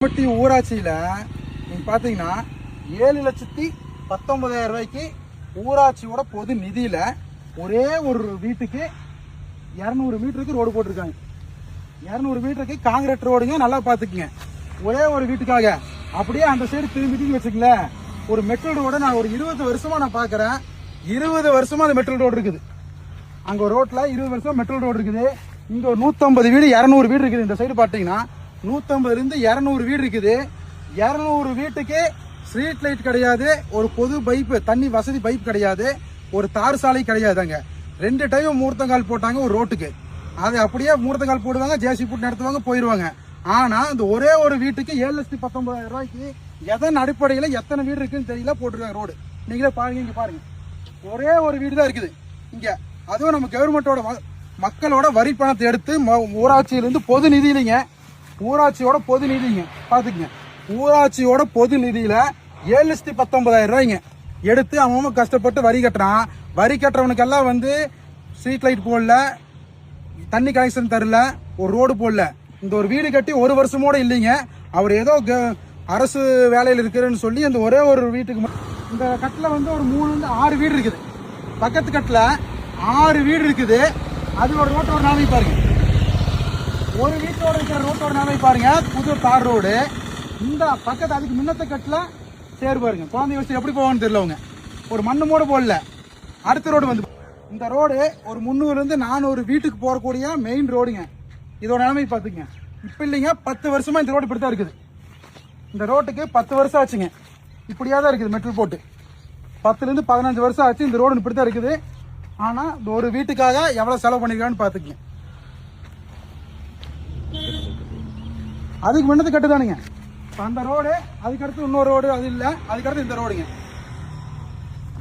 பட்டி ஊராட்சியில நீங்க பாத்தீங்கன்னா 7,19,000 ரூபாய்க்கு ஊராட்சியோட பொது நிதியில ஒரே ஒரு வீட்டுக்கு 200 மீட்டருக்கு ரோடு போட்டிருக்காங்க. 200 மீட்டருக்கு காங்கிரீட் ரோடுங்க. நல்லா பாத்துக்குங்க. ஒரே ஒரு வீட்டுக்காக அப்படியே அந்த சைடு திரும்பி வச்சுக்கல. ஒரு மெட்டல் ரோட நான் ஒரு 20 வருஷமா நான் பாக்குறேன். 20 வருஷமா அந்த மெட்டல் ரோடு இருக்குது. அங்க ஒரு ரோட்ல 20 வருஷமா மெட்டல் ரோடு இருக்குது. இங்க ஒரு 150 வீடு 200 வீடு இருக்குது. இந்த சைடு பாத்தீங்கன்னா 150 இருந்து 200 வீடு இருக்குது. 200 வீட்டுக்கு ஸ்ட்ரீட் லைட் கிடையாது, ஒரு பொது பைப் தண்ணி வசதி பைப் கிடையாது, ஒரு தார் சாலை கிடையாதுங்க. 2 டைம் மூர்த்தங்கால் போட்டாங்க ஒரு ரோட்டுக்கு. அது அப்படியே மூர்த்தங்கால் போடுவாங்க, ஜேசி போட்டு நடத்துவாங்க, போயிடுவாங்க. ஆனா இந்த ஒரே ஒரு வீட்டுக்கு 7,19,000 ரூபாய்க்கு எதன் அடிப்படையில் எத்தனை வீடு இருக்குன்னு தெரியல போட்டிருக்காங்க ரோடு. நீங்களே பாருங்க, இங்க பாருங்க, ஒரே ஒரு வீடு தான் இருக்குது இங்க. அதுவும் நம்ம கவர்மெண்டோட மக்களோட வரி பணத்தை எடுத்து ஊராட்சியிலிருந்து பொது நிதியிலிங்க, ஊராட்சியோட பொது நிதிங்க பாத்துக்குங்க. ஊராட்சியோட பொது நிதியில 7,19,000 ரூபாய்ங்க எடுத்து அவன் கஷ்டப்பட்டு வரி கட்டுறான். வரி கட்டுறவனுக்கெல்லாம் ஸ்ட்ரீட் லைட் போடல, தண்ணி கனெக்ஷன் தரல, ஒரு ரோடு போடல. இந்த ஒரு வீடு கட்டி ஒரு வருஷமோட இல்லைங்க. அவர் ஏதோ அரசு வேலையில் இருக்கிறன்னு சொல்லி அந்த ஒரே ஒரு வீட்டுக்கு இந்த கட்டில ஒரு 3-6 வீடு இருக்குது. பக்கத்து கட்டில 6 வீடு இருக்குது. அது ஒரு ரோட்டோட நாமை பாருங்க. ஒரு வீட்டோட இருக்கிற ரோட்டோட நாமை பாருங்க, புது தார் ரோடு. இந்த பக்கத்து அதுக்கு முன்னத்த கட்டில சேரு பாருங்க. குழந்தை வச்சு எப்படி போவான்னு தெரியல. அவங்க ஒரு மண்ணு மூட போடல. அடுத்த ரோடு இந்த ரோடு ஒரு 300 இருந்து 400 வீட்டுக்கு போறக்கூடிய மெயின் ரோடுங்க. இதோட நிலைமை பாத்துங்க. இப்ப இல்லைங்க, 10 வருஷமா இந்த ரோடு இப்படித்தான் இருக்குது. இந்த ரோட்டுக்கு 10 வருஷம் ஆச்சுங்க. இப்படியா தான் இருக்குது மெட்டல் போட்டு. 10 இருந்து 15 வருஷம் ஆச்சு இந்த ரோடு இப்படித்தான் இருக்குது. ஆனா இந்த ஒரு வீட்டுக்காக எவ்வளவு செலவு பண்ணிருக்கான்னு பாத்துக்கங்க. அதுக்கு முன்னது கட்டுதானுங்க. அந்த ரோடு, அதுக்கடுத்து இன்னொரு ரோடு, அது இல்ல, அதுக்கடுத்து இந்த ரோடுங்க.